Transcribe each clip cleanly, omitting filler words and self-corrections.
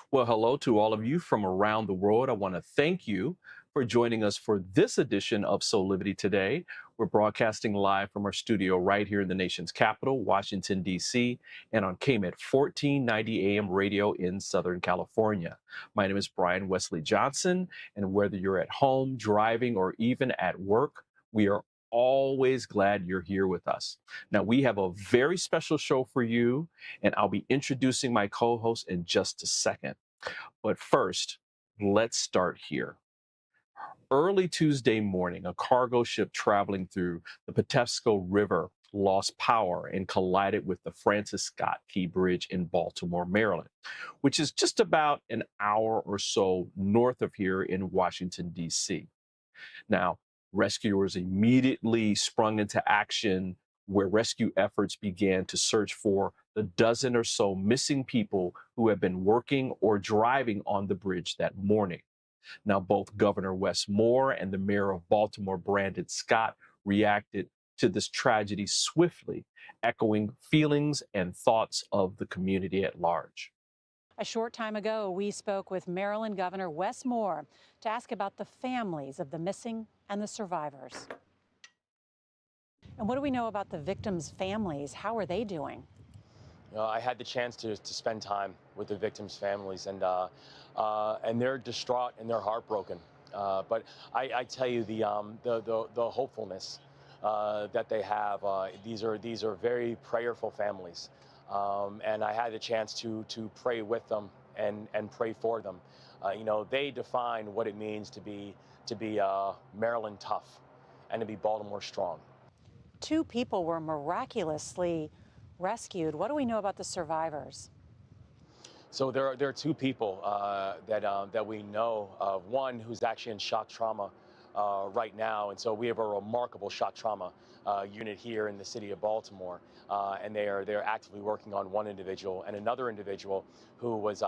Well, hello to all of you from around the world. I want to thank you for joining us for this edition of Soulivity today. We're broadcasting live from our studio right here in the nation's capital, Washington, D.C., and on KMET 1490 AM radio in Southern California. My name is Brian Wesley Johnson, and whether you're at home, driving, or even at work, we are always glad you're here with us. Now, we have a very special show for you, and I'll be introducing my co-host in just a second. But first, let's start here. Early Tuesday morning, a cargo ship traveling through the Patapsco River lost power and collided with the Francis Scott Key Bridge in Baltimore, Maryland, which is just about an hour or so north of here in Washington, D.C. Now, rescuers immediately sprung into action where rescue efforts began to search for the dozen or so missing people who had been working or driving on the bridge that morning. Now, both Governor Wes Moore and the mayor of Baltimore, Brandon Scott, reacted to this tragedy swiftly, echoing feelings and thoughts of the community at large. A short time ago, we spoke with Maryland Governor Wes Moore to ask about the families of the missing and the survivors. And what do we know about the victims' families? How are they doing? I had the chance to spend time with the victims' families, and they're distraught and they're heartbroken. But I tell you, the hopefulness that they have. These are very prayerful families, and I had the chance to pray with them and pray for them. They define what it means to be Maryland tough and to be Baltimore strong. Two people were miraculously rescued. What do we know about the survivors? So there are two people that we know of. One who's actually in shock trauma right now, and so we have a remarkable shock trauma unit here in the city of Baltimore, and they're actively working on one individual and another individual who was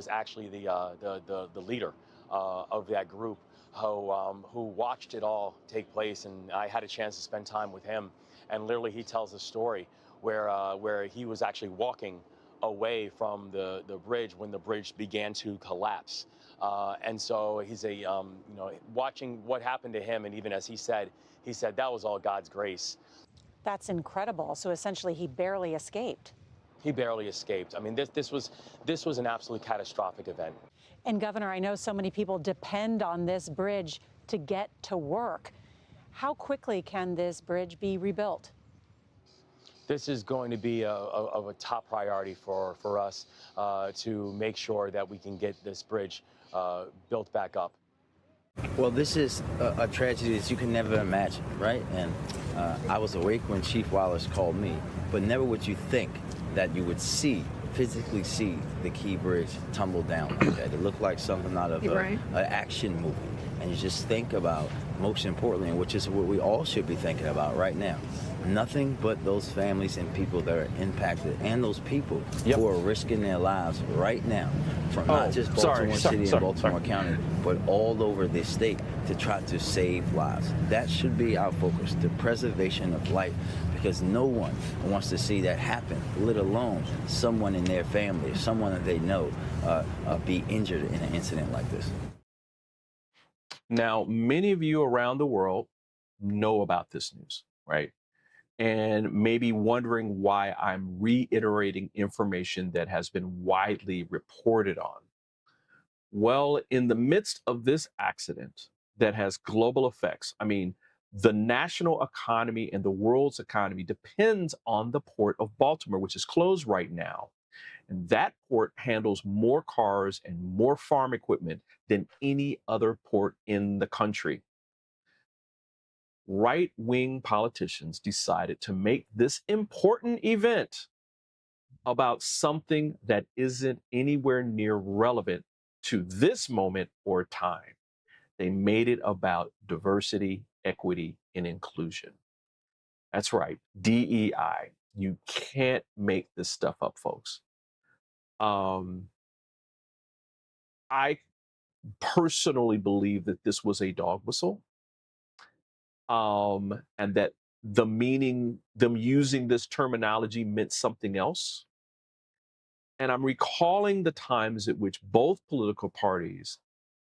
actually the leader of that group who watched it all take place, and I had a chance to spend time with him, and literally he tells a story where he was actually walking away from the bridge when the bridge began to collapse. And so he's watching what happened to him, and even as he said that was all God's grace. That's incredible. So essentially, he barely escaped. He barely escaped. I mean, this was an absolutely catastrophic event. And Governor, I know so many people depend on this bridge to get to work. How quickly can this bridge be rebuilt? This is going to be of a top priority for us to make sure that we can get this bridge built back up. Well, this is a tragedy that you can never imagine, right? And I was awake when Chief Wallace called me, but never would you think that you would physically see the Key Bridge tumble down like that. It looked like something out of an action movie. And you just think about, most importantly, which is what we all should be thinking about right now, nothing but those families and people that are impacted, and those people who are risking their lives right now, from not just Baltimore City and Baltimore County, but all over the state, to try to save lives. That should be our focus, the preservation of life, because no one wants to see that happen, let alone someone in their family, someone that they know, be injured in an incident like this. Now, many of you around the world know about this news, right? And maybe wondering why I'm reiterating information that has been widely reported on. Well, in the midst of this accident that has global effects, I mean, the national economy and the world's economy depends on the port of Baltimore, which is closed right now. And that port handles more cars and more farm equipment than any other port in the country. Right-wing politicians decided to make this important event about something that isn't anywhere near relevant to this moment or time. They made it about diversity, equity, and inclusion. That's right, DEI. You can't make this stuff up, folks. I personally believe that this was a dog whistle, and that the meaning, them using this terminology meant something else. And I'm recalling the times at which both political parties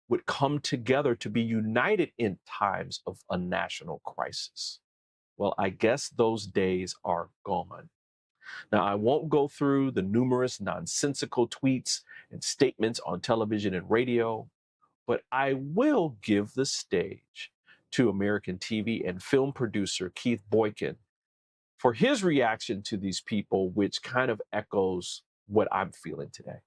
would come together to be united in times of a national crisis. Well, I guess those days are gone. Now, I won't go through the numerous nonsensical tweets and statements on television and radio, but I will give the stage to American TV and film producer Keith Boykin for his reaction to these people, which kind of echoes what I'm feeling today.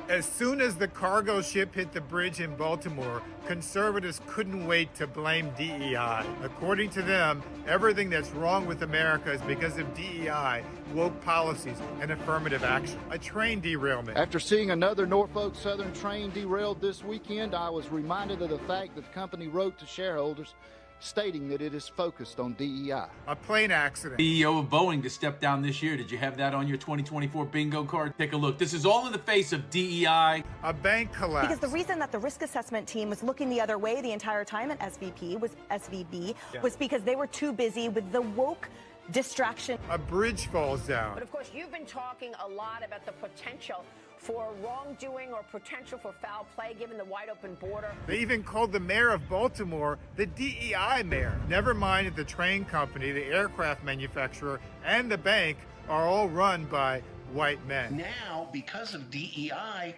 As soon as the cargo ship hit the bridge in Baltimore, conservatives couldn't wait to blame DEI. According to them, everything that's wrong with America is because of DEI, woke policies, and affirmative action. A train derailment. After seeing another Norfolk Southern train derailed this weekend, I was reminded of the fact that the company wrote to shareholders stating that it is focused on DEI. A plane accident. CEO of Boeing to step down this year. Did you have that on your 2024 bingo card? Take a look. This is all in the face of DEI. A bank collapse. Because the reason that the risk assessment team was looking the other way the entire time at SVB was because they were too busy with the woke distraction. A bridge falls down. But of course, you've been talking a lot about the potential for wrongdoing or potential for foul play given the wide open border. They even called the mayor of Baltimore the DEI mayor. Never mind that the train company, the aircraft manufacturer, and the bank are all run by white men. Now, because of DEI,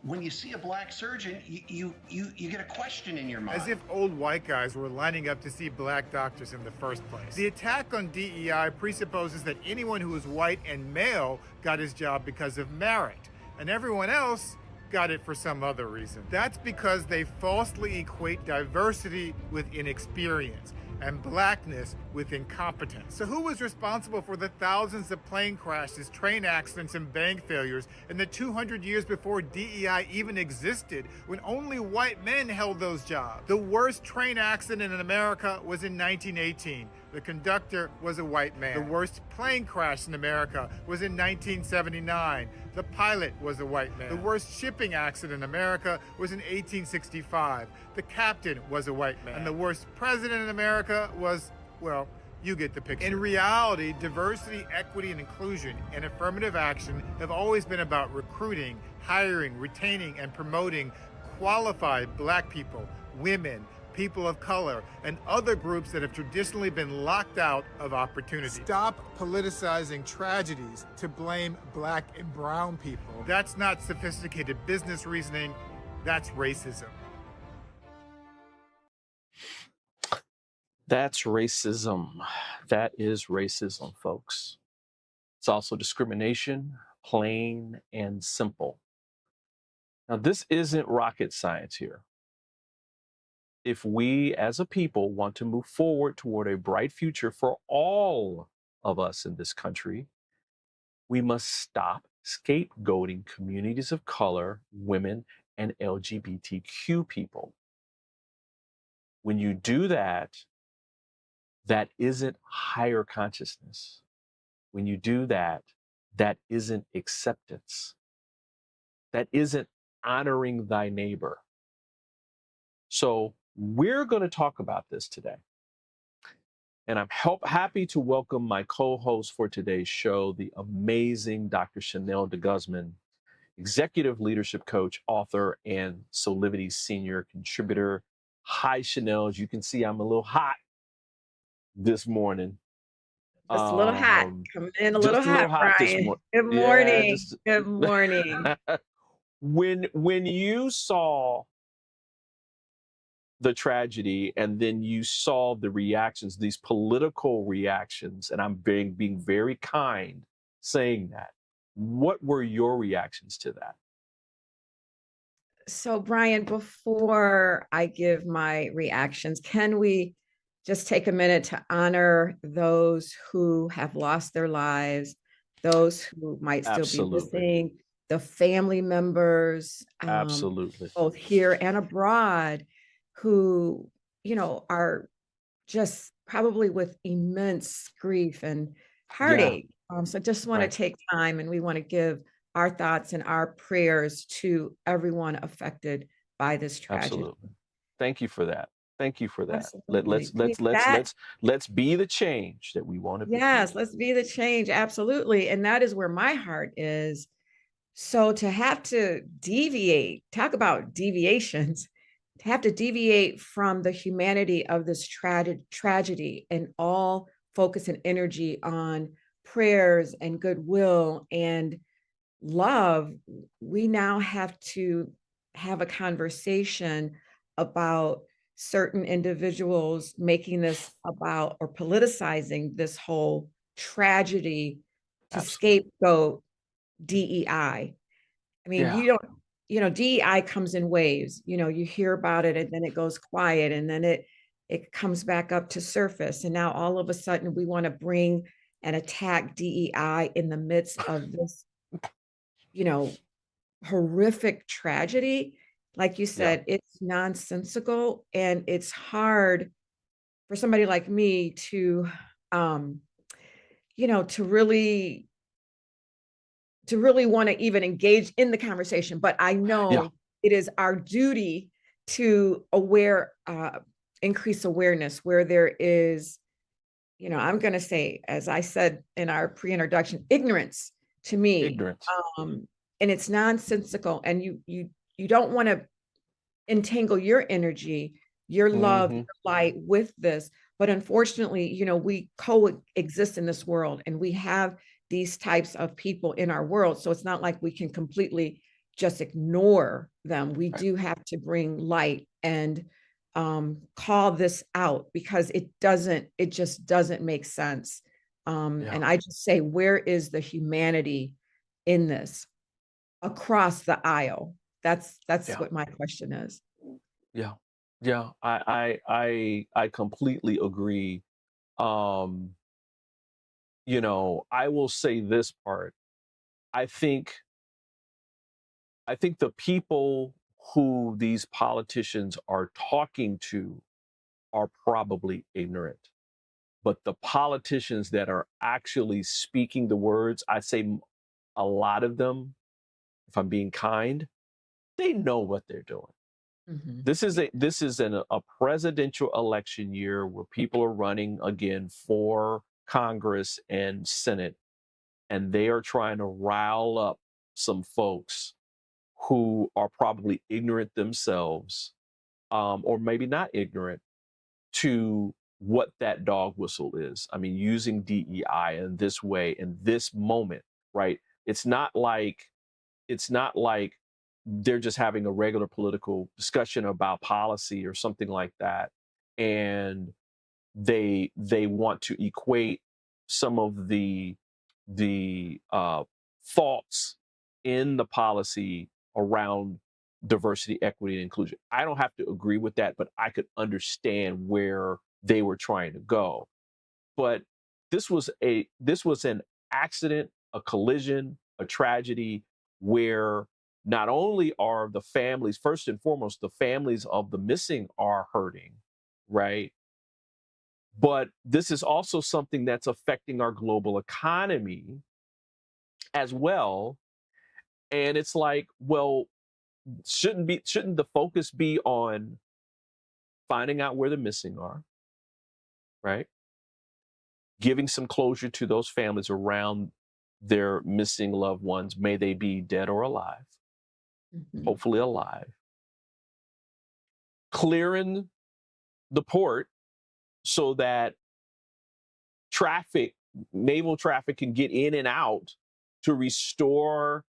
when you see a black surgeon, you get a question in your mind. As if old white guys were lining up to see black doctors in the first place. The attack on DEI presupposes that anyone who is white and male got his job because of merit, and everyone else got it for some other reason. That's because they falsely equate diversity with inexperience and blackness with incompetence. So who was responsible for the thousands of plane crashes, train accidents, and bank failures in the 200 years before DEI even existed, when only white men held those jobs? The worst train accident in America was in 1918. The conductor was a white man. The worst plane crash in America was in 1979. The pilot was a white man. The worst shipping accident in America was in 1865. The captain was a white man. And the worst president in America was, well, you get the picture. In reality, diversity, equity, and inclusion and affirmative action have always been about recruiting, hiring, retaining, and promoting qualified black people, women, people of color, and other groups that have traditionally been locked out of opportunity. Stop politicizing tragedies to blame black and brown people. That's not sophisticated business reasoning, that's racism. That's racism. That is racism, folks. It's also discrimination, plain and simple. Now, this isn't rocket science here. If we as a people want to move forward toward a bright future for all of us in this country, we must stop scapegoating communities of color, women, and LGBTQ people. When you do that, that isn't higher consciousness. When you do that, that isn't acceptance. That isn't honoring thy neighbor. So we're going to talk about this today. And I'm happy to welcome my co-host for today's show, the amazing Dr. Chanel DeGuzman, executive leadership coach, author, and Soulivity senior contributor. Hi, Chanel. As you can see, I'm a little hot this morning. Just a little hot. Coming in a little hot, Brian. Good morning. Good morning. When you saw the tragedy and then you saw the reactions, these political reactions, and I'm being very kind saying that, what were your reactions to that? So, Brian, before I give my reactions, can we just take a minute to honor those who have lost their lives, those who might still be missing, the family members, Absolutely, both here and abroad, who, are just probably with immense grief and heartache. So just want to take time, and we want to give our thoughts and our prayers to everyone affected by this tragedy. Absolutely. Thank you for that. Thank you for that. Absolutely. Let's be the change that we want to be. Yes, let's be the change. Absolutely. And that is where my heart is. So to have to deviate, talk about deviations, to have to deviate from the humanity of this tragedy and all focus and energy on prayers and goodwill and love, we now have to have a conversation about certain individuals making this about or politicizing this whole tragedy to Absolutely. scapegoat DEI. I mean, Yeah. you don't, DEI comes in waves. You hear about it and then it goes quiet and then it comes back up to surface. And now all of a sudden we want to bring and attack DEI in the midst of this, you know, horrific tragedy. Like you Yeah. said, it's nonsensical and it's hard for somebody like me to, um, to really want to even engage in the conversation. But I Yeah. know it is our duty to increase awareness where there is, I'm going to say, as I said in our pre-introduction, ignorance to me. Ignorance. And it's nonsensical. And you don't want to entangle your energy, your love, your Hmm. light with this. But unfortunately, we coexist in this world and we have these types of people in our world. So it's not like we can completely just ignore them. We Right. do have to bring light and call this out because it just doesn't make sense. Yeah. And I just say, where is the humanity in this across the aisle? That's Yeah. what my question is. Yeah. Yeah. I completely agree. Um, I will say this part. I think the people who these politicians are talking to are probably ignorant. But the politicians that are actually speaking the words, I say a lot of them, if I'm being kind, they know what they're doing. Mhm. This is a presidential election year where people are running again for Congress and Senate, and they are trying to rile up some folks who are probably ignorant themselves, or maybe not ignorant to what that dog whistle is. I mean, using DEI in this way, in this moment, right? It's not like they're just having a regular political discussion about policy or something like that, and they want to equate some of the faults in the policy around diversity, equity, and inclusion. I don't have to agree with that, but I could understand where they were trying to go. But this was an accident, a collision, a tragedy where not only are the families, first and foremost, the families of the missing are hurting, right? But this is also something that's affecting our global economy as well. And it's like, well, shouldn't the focus be on finding out where the missing are, right? Giving some closure to those families around their missing loved ones, may they be dead or alive, Mhm. hopefully alive. Clearing the port so that naval traffic can get in and out to restore,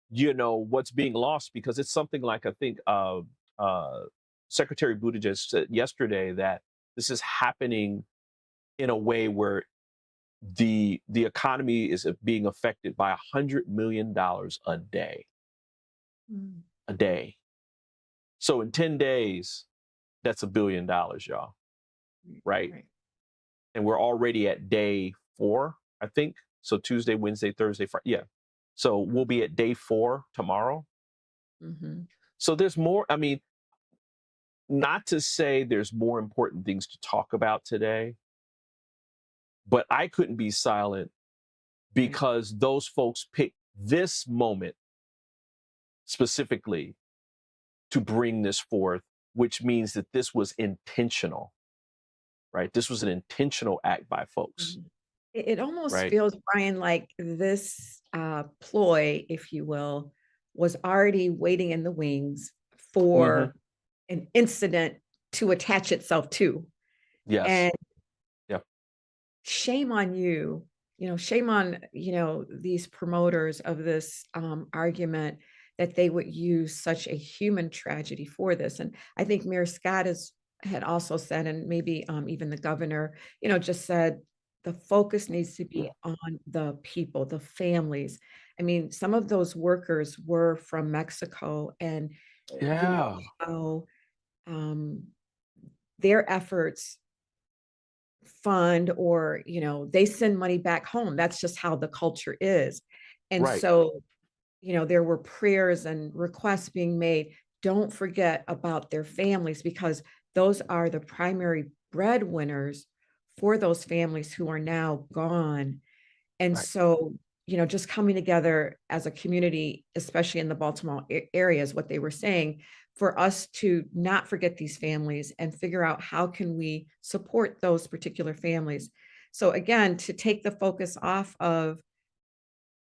what's being lost, because it's something like, I think Secretary Buttigieg said yesterday that this is happening in a way where the economy is being affected by $100 million a day. Mm. A day. So in 10 days, that's $1 billion, y'all. Right? And we're already at day 4, I think. So Tuesday, Wednesday, Thursday, Friday. Yeah. So we'll be at day 4 tomorrow. Mhm. So there's more. I mean, not to say there's more important things to talk about today, but I couldn't be silent because those folks picked this moment specifically to bring this forth, which means that this was intentional, right? This was an intentional act by folks, Mhm. It almost right? feels, Brian, like this ploy, if you will, was already waiting in the wings Hmm. for an incident to attach itself to. Yes. And Yeah. shame on you, shame on, these promoters of this argument that they would use such a human tragedy for this. And I think Mayor Scott had also said, and maybe even the governor, just said the focus needs to be on the people, the families. I mean, some of those workers were from Mexico, and Yeah. how um, their efforts fund, or they send money back home. That's just how the culture is. And Right. so there were prayers and requests being made. Don't forget about their families, because those are the primary breadwinners for those families who are now gone. And Right. so just coming together as a community, especially in the Baltimore area, is what they were saying, for us to not forget these families and figure out how can we support those particular families. So again, to take the focus off of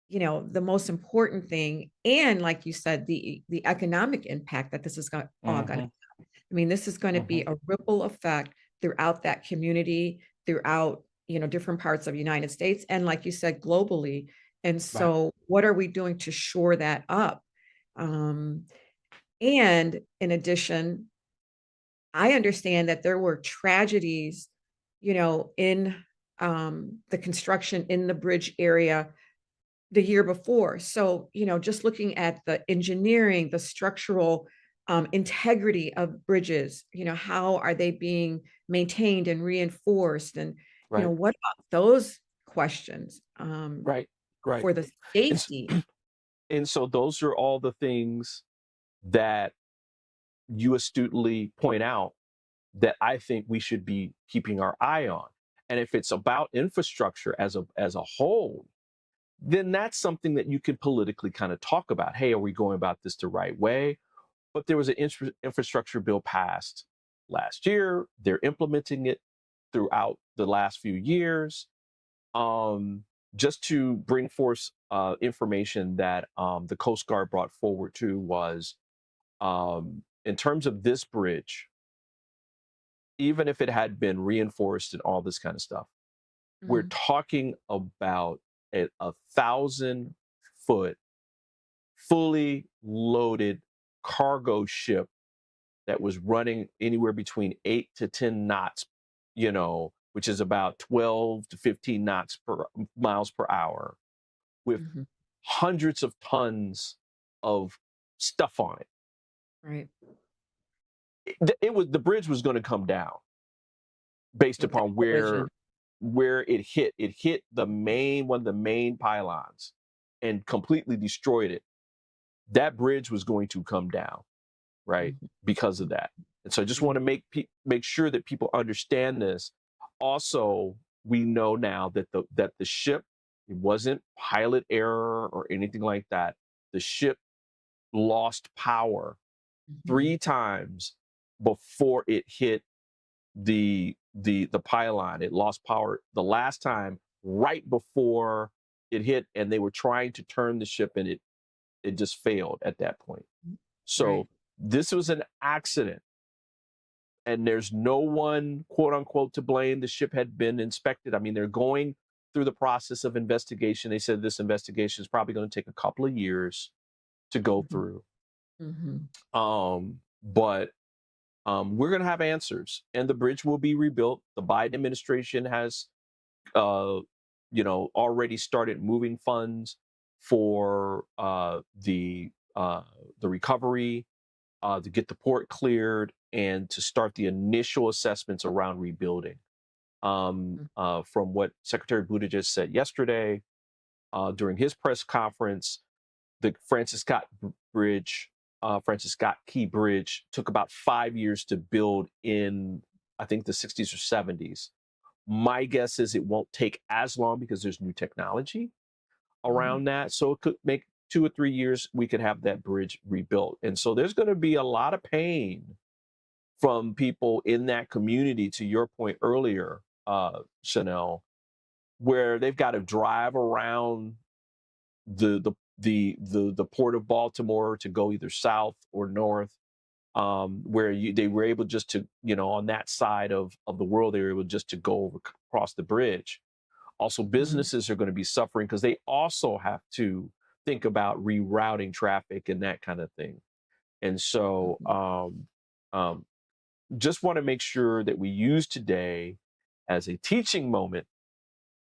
the most important thing, and like you said, the economic impact that this is all going to, Hmm. I mean, this is going to be Hmm. a ripple effect throughout that community, throughout, different parts of the United States, and like you said, globally. And Right. so what are we doing to shore that up? Um, and in addition, I understand that there were tragedies, in the construction in the bridge area the year before. So, just looking at the engineering, the structural integrity of bridges, how are they being maintained and reinforced? And, Right. what about those questions Right. Right. for the And, s- safety? and so those are all the things that you astutely point out that I think we should be keeping our eye on. And if it's about infrastructure as a whole, then that's something that you can politically kind of talk about. Hey, are we going about this the right way? But there was an infrastructure bill passed last year. They're implementing it throughout the last few years. Just to bring forth information that the Coast Guard brought forward too was in terms of this bridge, even if it had been reinforced and all this kind of stuff, we're Mhm. talking about a 1,000-foot fully loaded cargo ship that was running anywhere between 8 to 10 knots, which is about 12 to 15 knots per miles per hour, with Mhm. hundreds of tons of stuff on it. Right. The bridge was going to come down based With that upon collision. where it hit. It hit one of the main pylons and completely destroyed it. That bridge was going to come down, right? Mhm. Because of that. And so I just want Mhm. to make sure that people understand this. Also, we know now that the ship, it wasn't pilot error or anything like that. The ship lost power Mhm. 3 times before it hit the pylon. It lost power the last time right before it hit, and they were trying to turn the ship, and it just failed at that point. Right. So this was an accident, and there's no one, quote unquote, to blame. The ship had been inspected. I mean, they're going through the process of investigation. They said this investigation is probably going to take a couple of years to go Mhm. through. Mhm. But we're going to have answers, and the bridge will be rebuilt. The Biden administration has, uh, already started moving funds for the recovery, to get the port cleared, and to start the initial assessments around rebuilding. Mm. From what Secretary Buttigieg said yesterday during his press conference, the Francis Scott Key Bridge took about 5 years to build in, I think, the 60s or 70s. My guess is it won't take as long because there's new technology Mhm. around that. So it could make 2 or 3 years, we could have that bridge rebuilt. And so there's going to be a lot of pain from people in that community, to your point earlier, Chanel, where they've got to drive around the the port of Baltimore to go either south or north, where they were able just to, on that side of the world, they were able just to go across the bridge. Also, businesses are going to be suffering because they also have to think about rerouting traffic and that kind of thing. And so just want to make sure that we use today as a teaching moment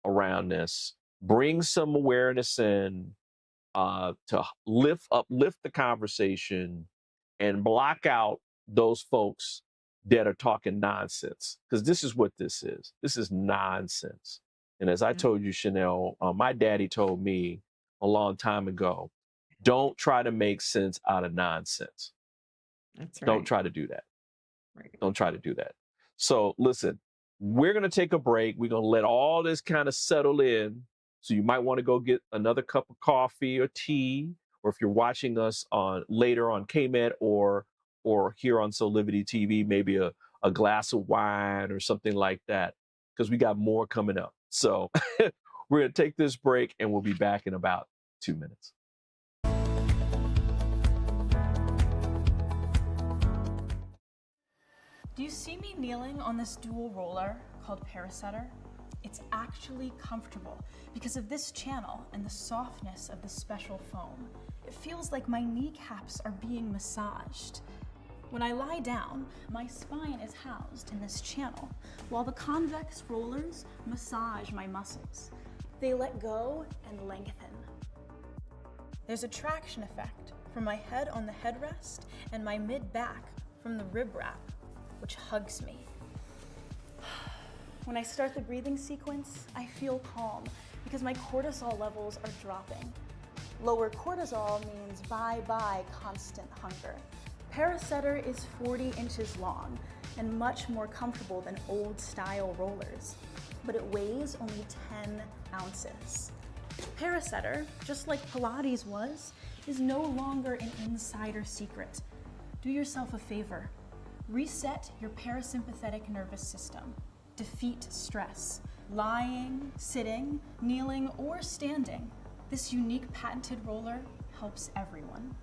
around this, bring some awareness in, to uplift the conversation and block out those folks that are talking nonsense, because this is what this is. This is nonsense. And as I told you, Chanel, my daddy told me a long time ago, don't try to make sense out of nonsense. That's right. Don't try to do that. Right. Don't try to do that. So listen, we're going to take a break. We're going to let all this kind of settle in. So you might want to go get another cup of coffee or tea, or if you're watching us later on KMET or here on Soulivity TV, maybe a glass of wine or something like that, because we got more coming up. So we're going to take this break and we'll be back in about 2 minutes. Do you see me kneeling on this dual roller called Parasetter? It's actually comfortable because of this channel and the softness of the special foam. It feels like my kneecaps are being massaged. When I lie down, my spine is housed in this channel, while the convex rollers massage my muscles. They let go and lengthen. There's a traction effect from my head on the headrest and my mid-back from the rib wrap, which hugs me. When I start the breathing sequence, I feel calm because my cortisol levels are dropping. Lower cortisol means bye-bye constant hunger. Parasetter is 40 inches long and much more comfortable than old-style rollers, but it weighs only 10 ounces. Parasetter, just like Pilates was, is no longer an insider secret. Do yourself a favor. Reset your parasympathetic nervous system. Defeat stress. Lying, sitting, kneeling, or standing. This unique patented roller helps everyone.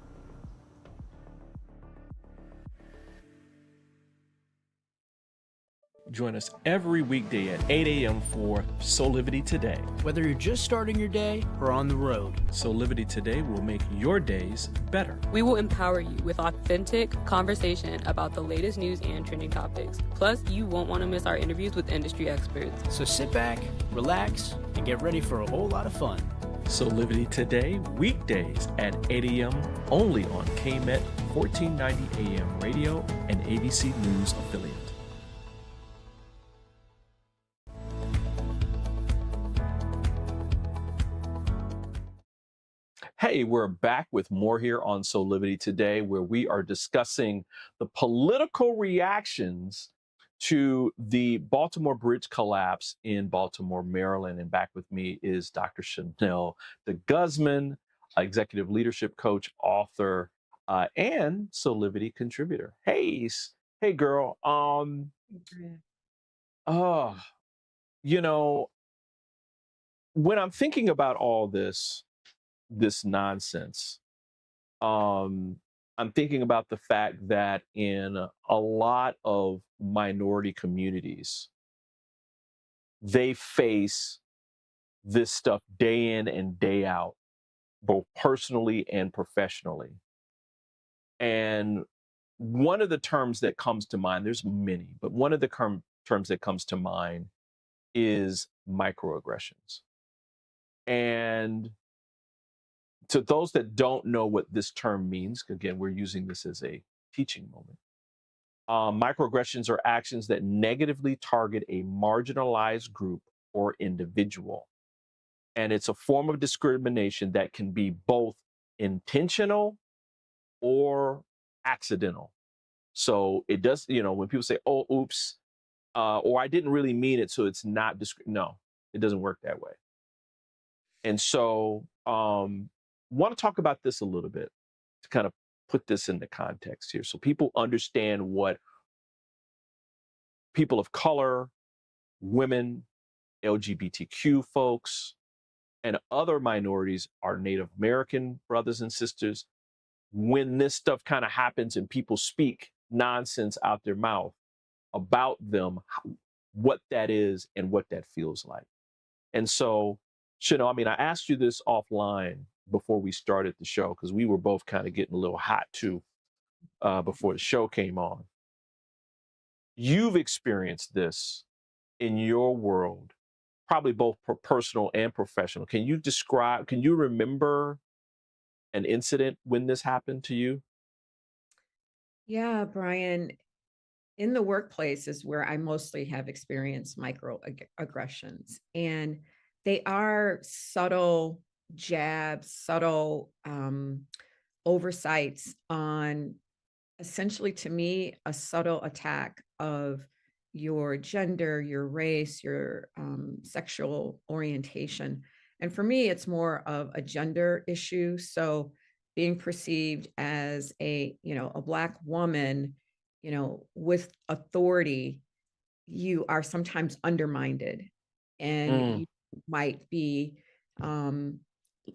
Join us every weekday at 8 a.m. for Soulivity Today. Whether you're just starting your day or on the road, Soulivity Today will make your days better. We will empower you with authentic conversation about the latest news and trending topics. Plus, you won't want to miss our interviews with industry experts. So sit back, relax, and get ready for a whole lot of fun. Soulivity Today, weekdays at 8 a.m. only on KMET 1490 AM radio and ABC News affiliate. Hey, we're back with more here on Soulivity Today, where we are discussing the political reactions to the Baltimore Bridge collapse in Baltimore, Maryland. And back with me is Dr. Chanel DeGuzman, executive leadership coach, author, and Soulivity contributor. Hey girl. When I'm thinking about all this nonsense, I'm thinking about the fact that in a lot of minority communities, they face this stuff day in and day out, both personally and professionally. And one of the terms that comes to mind, there's many, but one of the terms that comes to mind is microaggressions. And to those that don't know what this term means, again, we're using this as a teaching moment. Microaggressions are actions that negatively target a marginalized group or individual. And it's a form of discrimination that can be both intentional or accidental. So it does, when people say, oh, oops, or I didn't really mean it, so it's not, no, it doesn't work that way. And so, want to talk about this a little bit to kind of put this into context here so people understand what people of color, women, LGBTQ folks, and other minorities, our Native American brothers and sisters, when this stuff kind of happens and people speak nonsense out their mouth about them, what that is and what that feels like. And so, Chanel, I mean, I asked you this offline before we started the show, because we were both kind of getting a little hot too before the show came on. You've experienced this in your world, probably both personal and professional. Can you remember an incident when this happened to you? Yeah, Brian, in the workplace is where I mostly have experienced microaggressions, and they are subtle jabs, subtle oversights on, essentially, to me, a subtle attack of your gender, your race, your sexual orientation. And for me, it's more of a gender issue. So being perceived as a Black woman, with authority, you are sometimes undermined, and you might be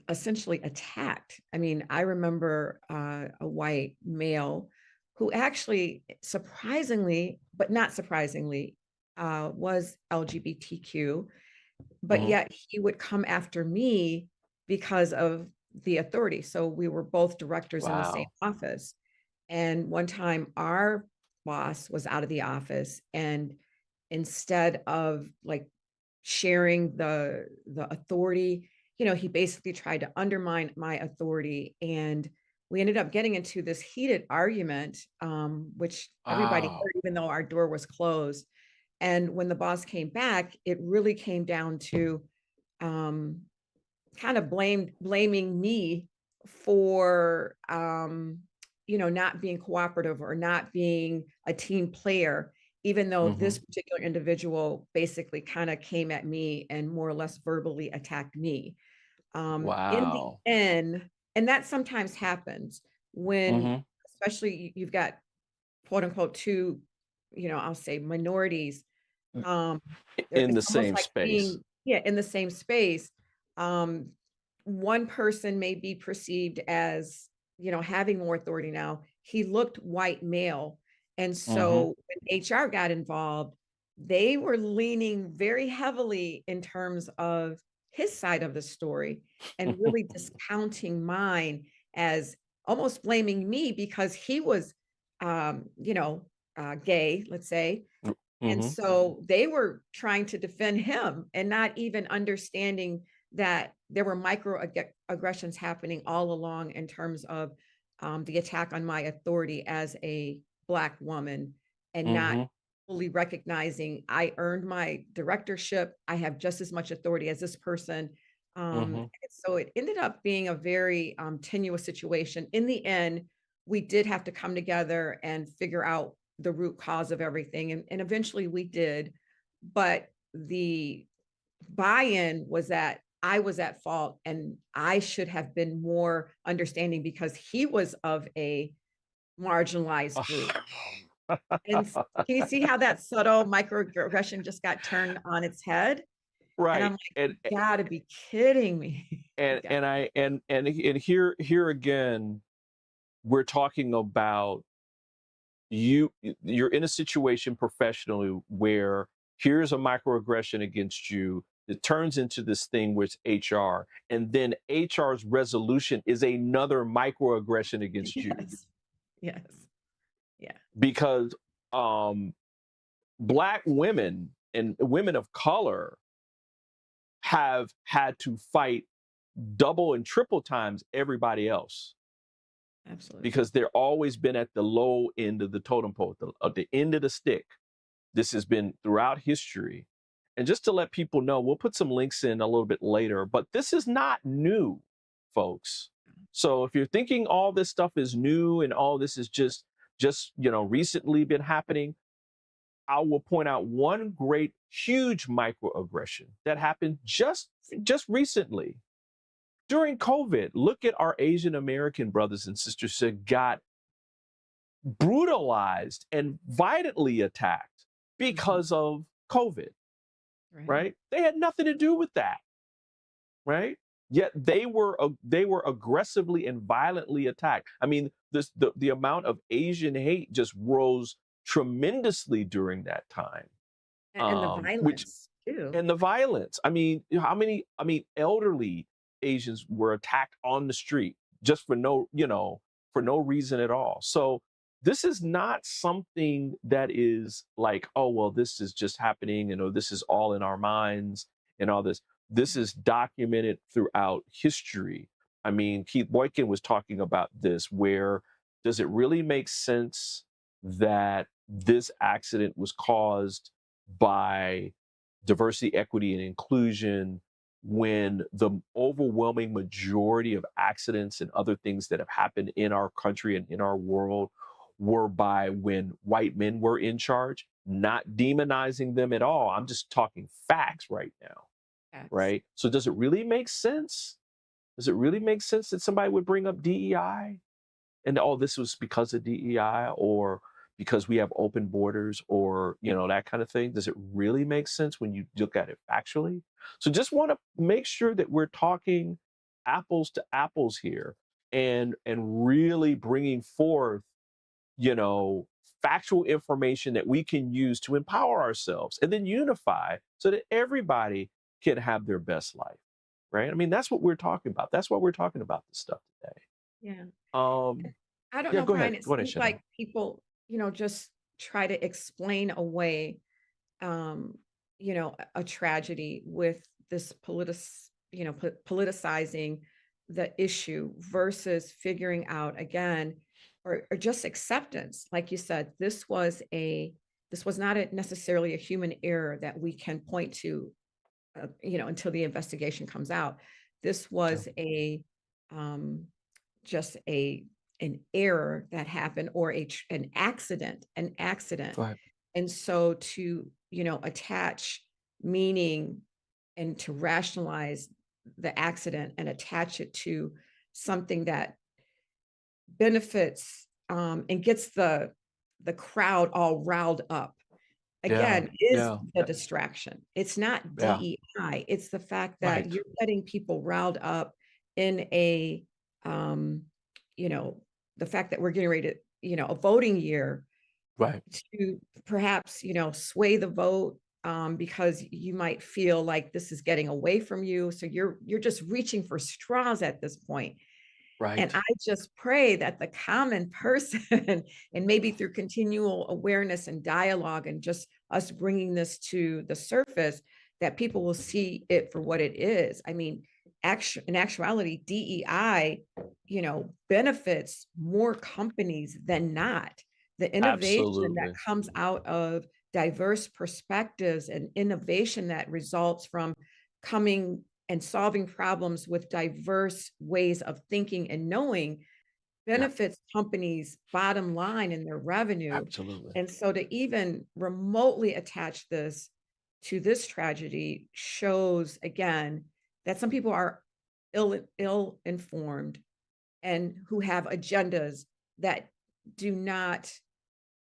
essentially attacked. I mean, I remember a white male who actually, surprisingly, but not surprisingly, was LGBTQ, but yet he would come after me because of the authority. So we were both directors in the same office. And one time our boss was out of the office, and instead of like sharing the authority, he basically tried to undermine my authority. And we ended up getting into this heated argument, which everybody heard, even though our door was closed. And when the boss came back, it really came down to kind of blaming me for, not being cooperative or not being a team player, even though this particular individual basically kind of came at me and more or less verbally attacked me. In the end, and that sometimes happens when, especially you've got quote unquote two, I'll say minorities in the same space. In the same space. One person may be perceived as, having more authority. Now, he looked white male. And so when HR got involved, they were leaning very heavily in terms of his side of the story and really discounting mine, as almost blaming me because he was, gay, let's say. And so they were trying to defend him and not even understanding that there were microaggressions happening all along in terms of the attack on my authority as a Black woman, and not fully recognizing I earned my directorship. I have just as much authority as this person. And so it ended up being a very tenuous situation. In the end, we did have to come together and figure out the root cause of everything. And eventually we did. But the buy-in was that I was at fault and I should have been more understanding because he was of a marginalized group. And can you see how that subtle microaggression just got turned on its head? Right. And I'm like, you gotta be kidding me. And here again, we're talking about you're in a situation professionally where here's a microaggression against you. It turns into this thing with HR, and then HR's resolution is another microaggression against you. Yes. Yeah. Because Black women and women of color have had to fight double and triple times everybody else. Absolutely. Because they're always been at the low end of the totem pole, at the end of the stick. This has been throughout history. And just to let people know, we'll put some links in a little bit later, but this is not new, folks. So if you're thinking all this stuff is new and all this is just recently been happening, I will point out one great, huge microaggression that happened just recently. During COVID, look at our Asian American brothers and sisters that got brutalized and violently attacked because of COVID, right? They had nothing to do with that, right? Yet they were aggressively and violently attacked. I mean, the amount of Asian hate just rose tremendously during that time. And the Which violence too. and the violence. I mean, how many? I mean, elderly Asians were attacked on the street just for no, for no reason at all. So this is not something that is like, oh well, this is just happening, this is all in our minds and all this. This is documented throughout history. I mean, Keith Boykin was talking about this, where does it really make sense that this accident was caused by diversity, equity, and inclusion when the overwhelming majority of accidents and other things that have happened in our country and in our world were by when white men were in charge? Not demonizing them at all. I'm just talking facts right now. Facts. Right? So does it really make sense? Does it really make sense that somebody would bring up DEI? And this was because of DEI, or because we have open borders, or that kind of thing? Does it really make sense when you look at it factually? So just want to make sure that we're talking apples to apples here, and really bringing forth factual information that we can use to empower ourselves and then unify so that everybody can have their best life, right? I mean, that's what we're talking about. That's why we're talking about this stuff today. Yeah. I don't Yeah, know, go Brian. ahead. It Go ahead, seems Chanel. like people, just try to explain away, a tragedy with this politicizing the issue versus figuring out again, or just acceptance. Like you said, this was not necessarily a human error that we can point to, until the investigation comes out. This was just an error that happened, or an accident. Go ahead. And so to, attach meaning and to rationalize the accident and attach it to something that benefits and gets the crowd all riled up, again, is the distraction. It's not Yeah. DEI. It's the fact that Right. you're getting people riled up in a, the fact that we're getting ready to, a voting year, Right. to perhaps, sway the vote, because you might feel like this is getting away from you. So you're just reaching for straws at this point. Right. And I just pray that the common person, and maybe through continual awareness and dialogue and just us bringing this to the surface, that people will see it for what it is. I mean, in actuality, DEI, benefits more companies than not. The innovation that Absolutely. comes out of diverse perspectives and innovation that results from coming and solving problems with diverse ways of thinking and knowing benefits companies' bottom line and their revenue. Absolutely. And so to even remotely attach this to this tragedy shows, again, that some people are ill-informed and who have agendas that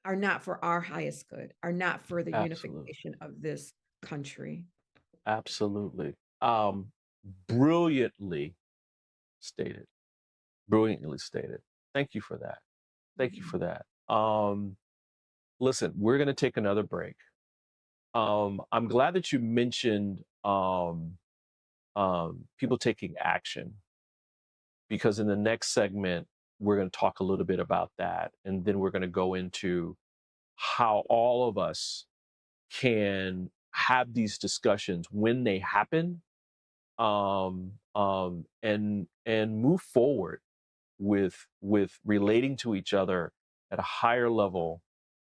are not for our highest good, are not for the Absolutely. unification of this country. Absolutely. Brilliantly stated. Brilliantly stated. Thank you for that. Thank you for that. Listen, we're going to take another break. I'm glad that you mentioned people taking action, because in the next segment, we're going to talk a little bit about that. And then we're going to go into how all of us can have these discussions when they happen, and move forward with relating to each other at a higher level,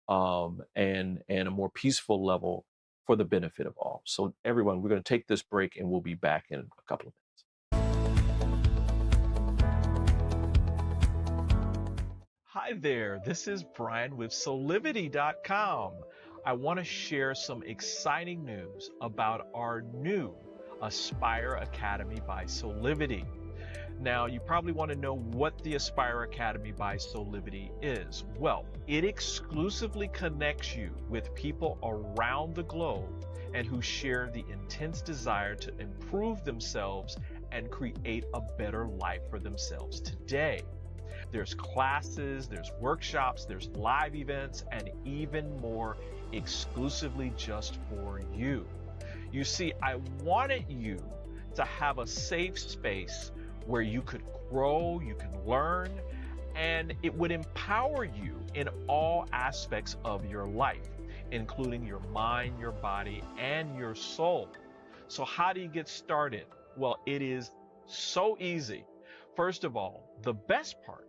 and a more peaceful level for the benefit of all. So everyone, we're going to take this break and we'll be back in a couple of minutes. Hi there, this is Brian with Soulivity.com. I want to share some exciting news about our new Aspire Academy by Soulivity. Now, you probably want to know what the Aspire Academy by Soulivity is. Well, it exclusively connects you with people around the globe and who share the intense desire to improve themselves and create a better life for themselves today. There's classes, there's workshops, there's live events, and even more exclusively just for you. You see, I wanted you to have a safe space where you could grow, you can learn, and it would empower you in all aspects of your life, including your mind, your body, and your soul. So how do you get started? Well, it is so easy. First of all, the best part,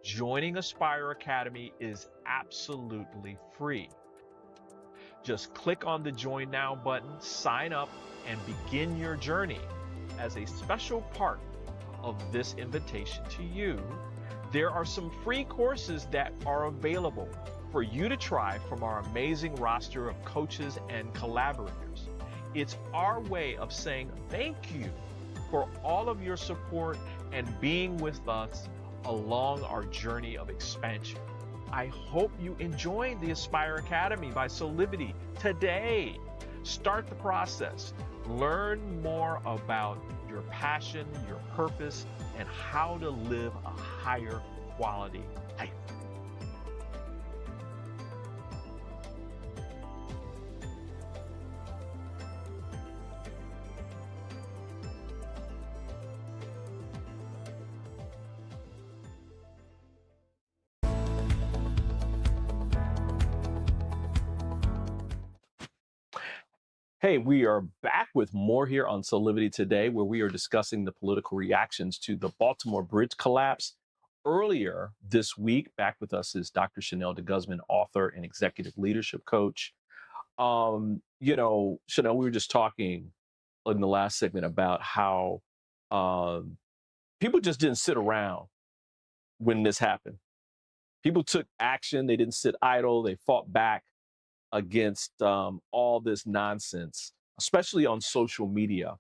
joining Aspire Academy is absolutely free. Just click on the Join Now button, sign up, and begin your journey. As a special part of this invitation to you, there are some free courses that are available for you to try from our amazing roster of coaches and collaborators. It's our way of saying thank you for all of your support and being with us along our journey of expansion. I hope you enjoyed the Aspire Academy by Soulivity today. Start the process. Learn more about your passion, your purpose, and how to live a higher quality life. Hey, we are back with more here on Soulivity today, where we are discussing the political reactions to the Baltimore bridge collapse. Earlier this week, back with us is Dr. Chanel DeGuzman, author and executive leadership coach. Chanel, we were just talking in the last segment about how people just didn't sit around when this happened. People took action. They didn't sit idle. They fought back against all this nonsense, especially on social media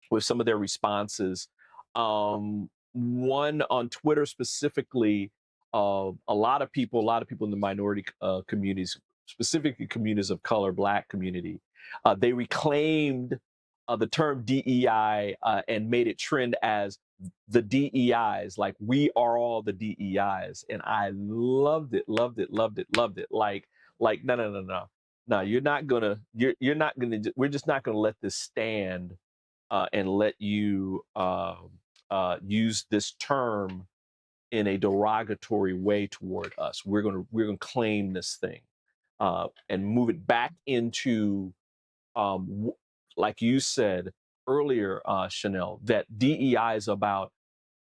with some of their responses. One on Twitter specifically, a lot of people in the minority communities, specifically communities of color, Black community, they reclaimed the term DEI and made it trend as the DEIs, like we are all the DEIs. And I loved it. Like, no, you're not gonna, we're just not gonna let this stand and let you use this term in a derogatory way toward us. We're gonna claim this thing and move it back into, like you said earlier, Chanel, that DEI is about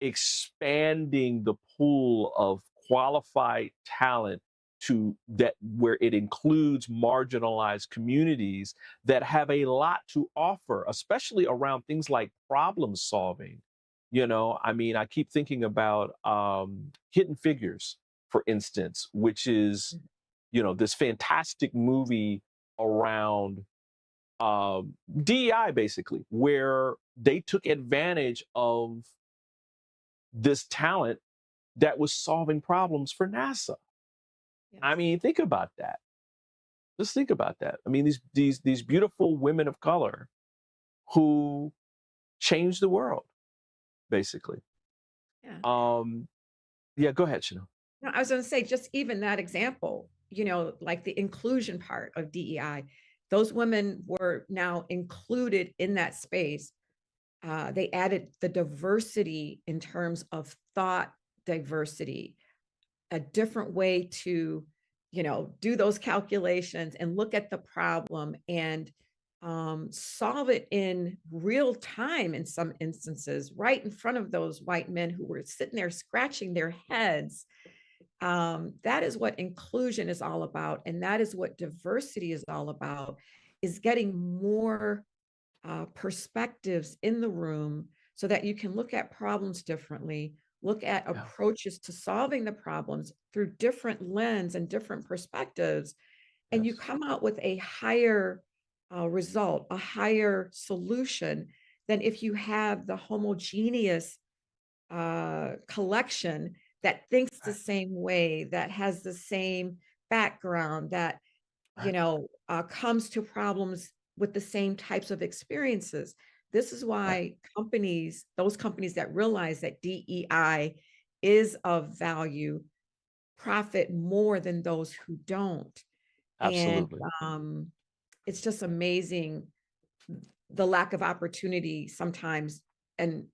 expanding the pool of qualified talent to that, where it includes marginalized communities that have a lot to offer, especially around things like problem solving. I keep thinking about Hidden Figures, for instance, which is, this fantastic movie around DEI, basically, where they took advantage of this talent that was solving problems for NASA. Yes. Think about that. Just think about that. These beautiful women of color who changed the world, basically. Yeah. Yeah, go ahead, Chanel. No, I was going to say, just even that example, like the inclusion part of DEI, those women were now included in that space. They added the diversity in terms of thought diversity, a different way to, do those calculations and look at the problem and solve it in real time in some instances, right in front of those white men who were sitting there scratching their heads. That is what inclusion is all about. And that is what diversity is all about, is getting more perspectives in the room so that you can look at problems differently, look at approaches to solving the problems through different lens and different perspectives. And you come out with a higher result, a higher solution than if you have the homogeneous collection that thinks the same way, that has the same background, that, comes to problems with the same types of experiences. This is why those companies that realize that DEI is of value, profit more than those who don't. And Absolutely. it's just amazing the lack of opportunity sometimes, and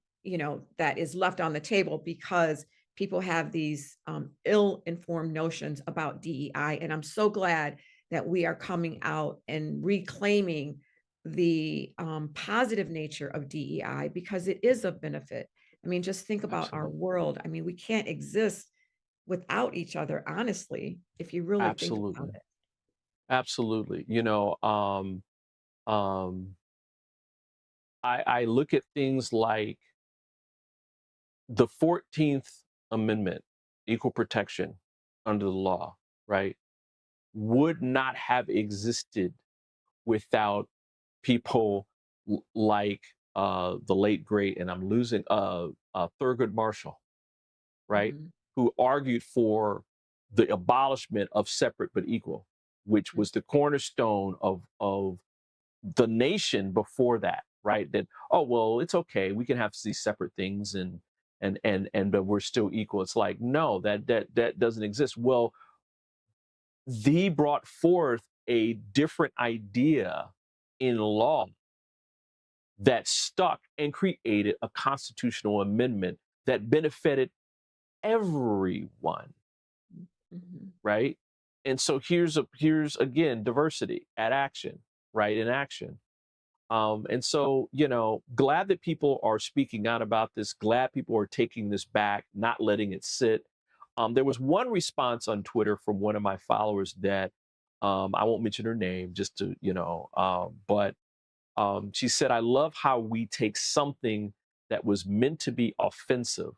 that is left on the table because people have these ill-informed notions about DEI. And I'm so glad that we are coming out and reclaiming the positive nature of DEI, because it is of benefit. I mean, just think about our Absolutely. world. I mean, we can't exist without each other, honestly, if you really think about Absolutely. it. Absolutely. Um, I look at things like the 14th Amendment, equal protection under the law, right, would not have existed without people like the late great, and I'm losing Thurgood Marshall, right, Mhm. who argued for the abolishment of separate but equal, which was the cornerstone of the nation before that, right? That, oh well, it's okay, we can have these separate things, and but we're still equal. It's like, no, that doesn't exist. Well, they brought forth a different idea in law that stuck and created a constitutional amendment that benefited everyone, Mhm. right? And so here's again diversity at action, right? In action. And so, glad that people are speaking out about this, glad people are taking this back, not letting it sit. There was one response on Twitter from one of my followers that I won't mention her name just to, but she said, I love how we take something that was meant to be offensive,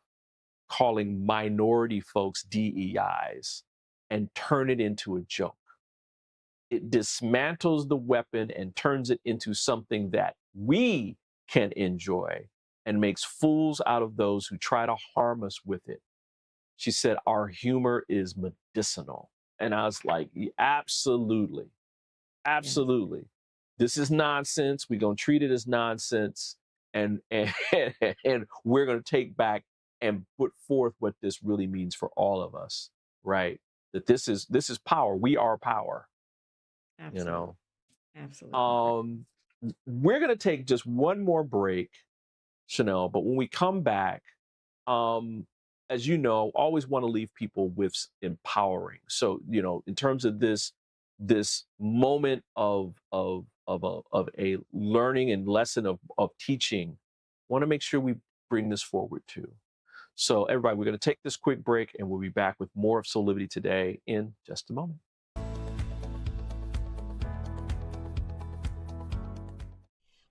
calling minority folks DEIs, and turn it into a joke. It dismantles the weapon and turns it into something that we can enjoy and makes fools out of those who try to harm us with it. She said, our humor is medicinal. And I was like, absolutely, Yes. absolutely. This is nonsense. We're going to treat it as nonsense. And and we're going to take back and put forth what this really means for all of us, right? That this is power. We are power. Absolutely. Absolutely. We're going to take just one more break, Chanel, but when we come back, as you know, always want to leave people with empowering. So, in terms of this moment of a learning and lesson of teaching, want to make sure we bring this forward too. So everybody, we're going to take this quick break and we'll be back with more of Soulivity today in just a moment.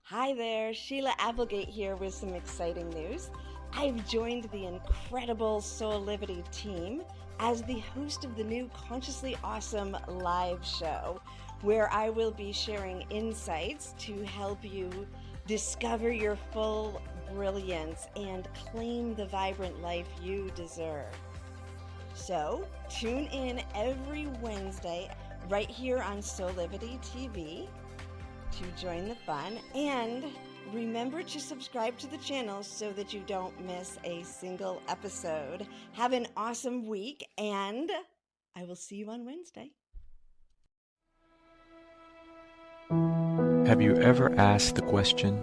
Hi there, Sheila Applegate here with some exciting news. I've joined the incredible Soulivity team as the host of the new Consciously Awesome live show, where I will be sharing insights to help you discover your full brilliance and claim the vibrant life you deserve. So tune in every Wednesday right here on Soulivity TV to join the fun, and remember to subscribe to the channel so that you don't miss a single episode. Have an awesome week, and I will see you on Wednesday. Have you ever asked the question,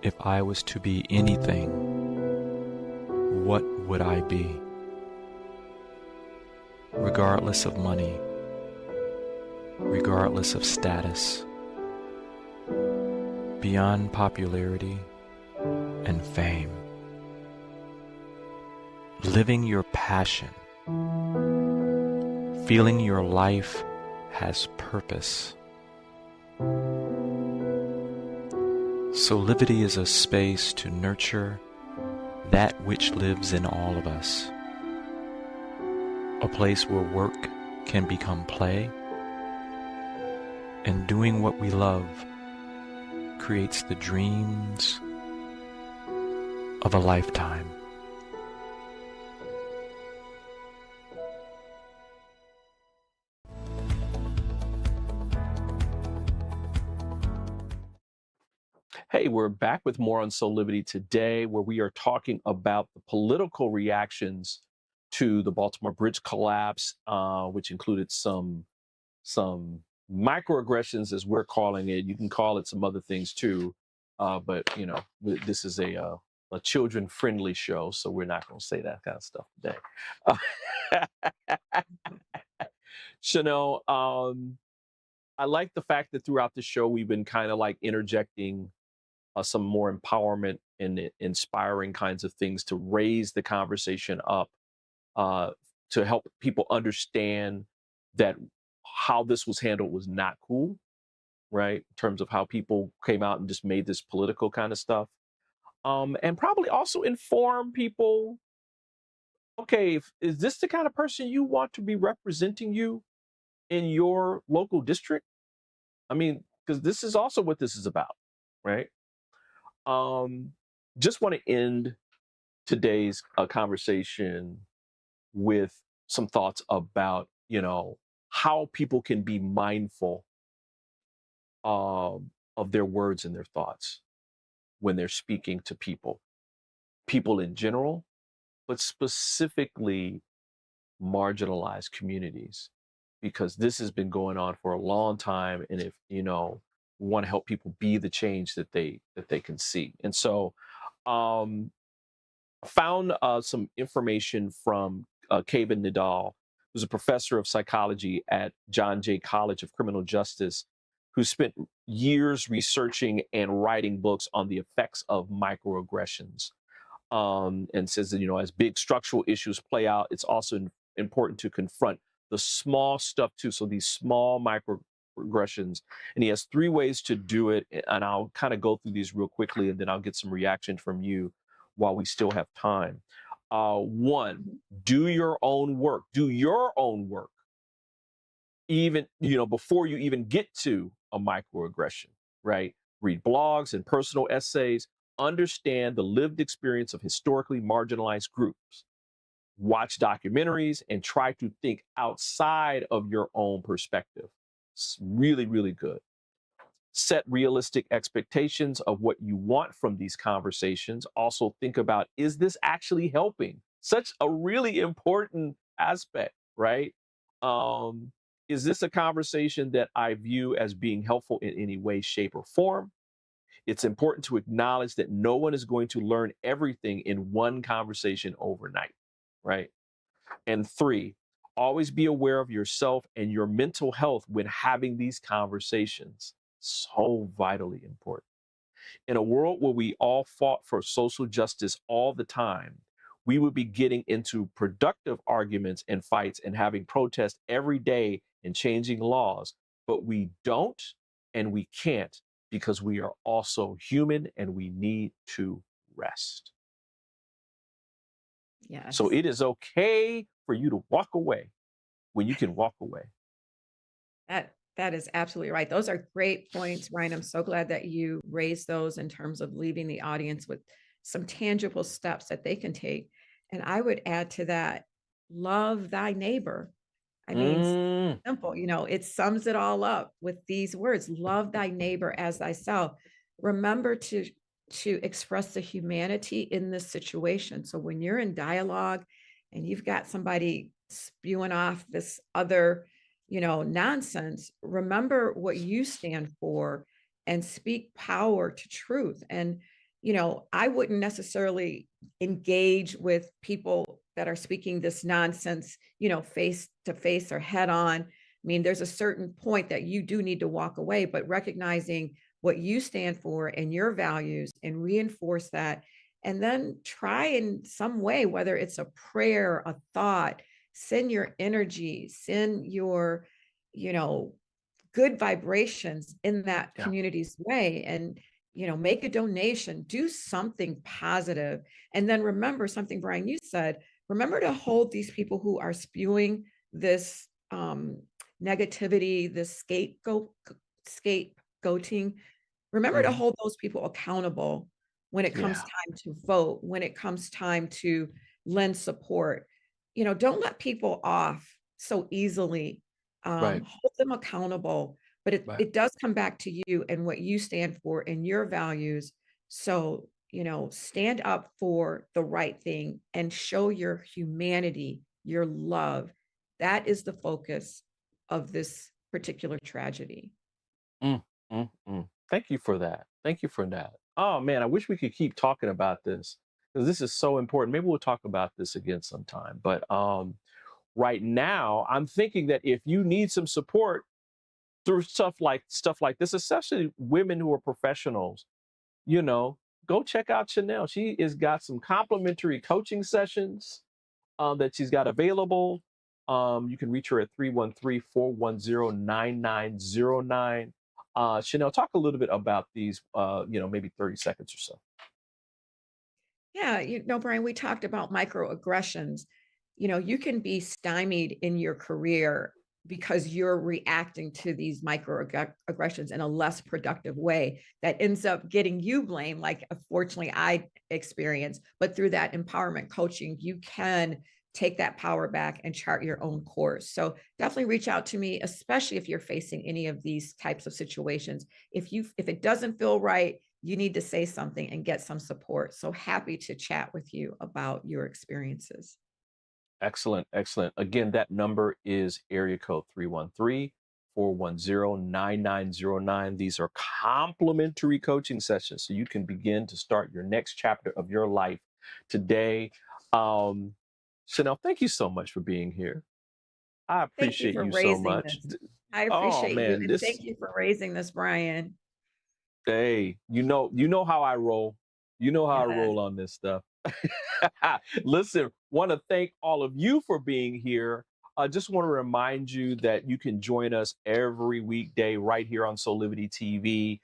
if I was to be anything, what would I be? Regardless of money, regardless of status, beyond popularity and fame. Living your passion, feeling your life has purpose. Soulivity is a space to nurture that which lives in all of us. A place where work can become play, and doing what we love creates the dreams of a lifetime. Hey, we're back with more on Soulivity today, where we are talking about the political reactions to the Baltimore Bridge collapse, which included some microaggressions, as we're calling it. You can call it some other things too, but you know, this is a children-friendly show, so we're not going to say that kind of stuff today. Chanel, I like the fact that throughout the show we've been kind of like interjecting some more empowerment and inspiring kinds of things to raise the conversation up, uh, to help people understand that how this was handled was not cool, right? In terms of how people came out and just made this political kind of stuff. And probably also inform people, okay, is this the kind of person you want to be representing you in your local district? I mean, because this is also what this is about, right? Um, just want to end today's conversation with some thoughts about, you know, how people can be mindful of their words and their thoughts when they're speaking to people in general, but specifically marginalized communities, because this has been going on for a long time. And if, you know, we want to help people be the change that they can see. And so um, I found some information from Kevin Nadal, who's a professor of psychology at John Jay College of Criminal Justice, who spent years researching and writing books on the effects of microaggressions, and says that, you know, as big structural issues play out, it's also important to confront the small stuff too. So these small microaggressions, and he has 3 ways to do it. And I'll kind of go through these real quickly, and then I'll get some reaction from you while we still have time. 1, do your own work. Do your own work, even, you know, before you even get to a microaggression, right? Read blogs and personal essays. Understand the lived experience of historically marginalized groups. Watch documentaries and try to think outside of your own perspective. It's really, really good. Set realistic expectations of what you want from these conversations. Also think about, is this actually helping? Such a really important aspect, right? Is this a conversation that I view as being helpful in any way, shape, or form? It's important to acknowledge that no one is going to learn everything in one conversation overnight, right? And 3, always be aware of yourself and your mental health when having these conversations. So vitally important. In a world where we all fought for social justice all the time, we would be getting into productive arguments and fights and having protests every day and changing laws, but we don't and we can't, because we are also human and we need to rest. Yes. So it is okay for you to walk away when you can walk away. That is absolutely right. Those are great points, Ryan. I'm so glad that you raised those in terms of leaving the audience with some tangible steps that they can take. And I would add to that, love thy neighbor. I mean, simple, you know, it sums it all up with these words: love thy neighbor as thyself. Remember to express the humanity in this situation. So when you're in dialogue and you've got somebody spewing off this other, you know, nonsense, remember what you stand for and speak power to truth. And, you know, I wouldn't necessarily engage with people that are speaking this nonsense, you know, face to face or head on. I mean, there's a certain point that you do need to walk away, but recognizing what you stand for and your values and reinforce that. And then try in some way, whether it's a prayer, a thought, send your energy, send your, you know, good vibrations in that community's way, and, you know, make a donation, do something positive. And then remember something, Brian, you said, remember to hold these people who are spewing this negativity, this scapegoating. Remember to hold those people accountable when it comes time to vote, when it comes time to lend support. You know, don't let people off so easily. Right. Hold them accountable. but it does come back to you and what you stand for and your values. So, stand up for the right thing and show your humanity, your love. That is the focus of this particular tragedy. Mm, Thank you for that. Thank you for that. Oh man, I wish we could keep talking about this because this is so important. Maybe we'll talk about this again sometime. But right now, I'm thinking that if you need some support through stuff like this, especially women who are professionals, go check out Chanel. She has got some complimentary coaching sessions that she's got available. You can reach her at 313-410-9909. Chanel, talk a little bit about these, maybe 30 seconds or so. Yeah, Brian, we talked about microaggressions. You can be stymied in your career because you're reacting to these microaggressions in a less productive way that ends up getting you blamed, like unfortunately I experienced. But through that empowerment coaching, you can take that power back and chart your own course. So definitely reach out to me, especially if you're facing any of these types of situations. If it doesn't feel right, you need to say something and get some support. So happy to chat with you about your experiences. Excellent, excellent. Again, that number is area code 313-410-9909. These are complimentary coaching sessions, so you can begin to start your next chapter of your life today. Chanel, thank you so much for being here. I appreciate you so much. I appreciate you, and thank you for raising this, Brian. Hey, you know how I roll. You know how I roll on this stuff. Listen, want to thank all of you for being here. I just want to remind you that you can join us every weekday right here on Soulivity TV,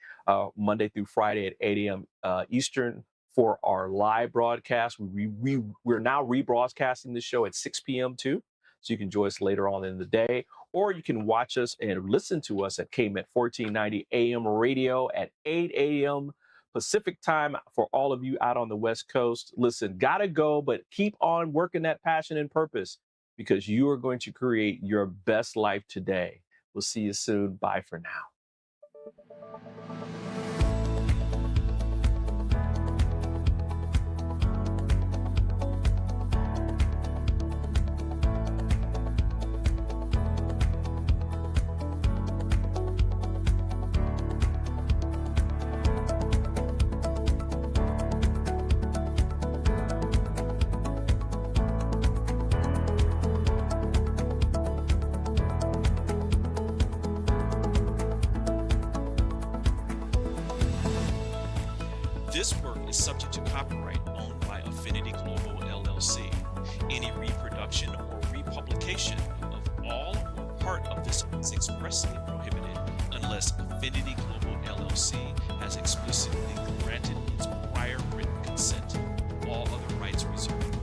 Monday through Friday at 8 a.m. Eastern for our live broadcast. We're now rebroadcasting the show at 6 p.m. too, so you can join us later on in the day, or you can watch us and listen to us at KMET 1490 AM radio at 8 a.m. Pacific time for all of you out on the West Coast. Listen, gotta go, but keep on working that passion and purpose because you are going to create your best life today. We'll see you soon. Bye for now. This work is subject to copyright owned by Affinity Global LLC. Any reproduction or republication of all or part of this is expressly prohibited unless Affinity Global LLC has explicitly granted its prior written consent. All other rights reserved.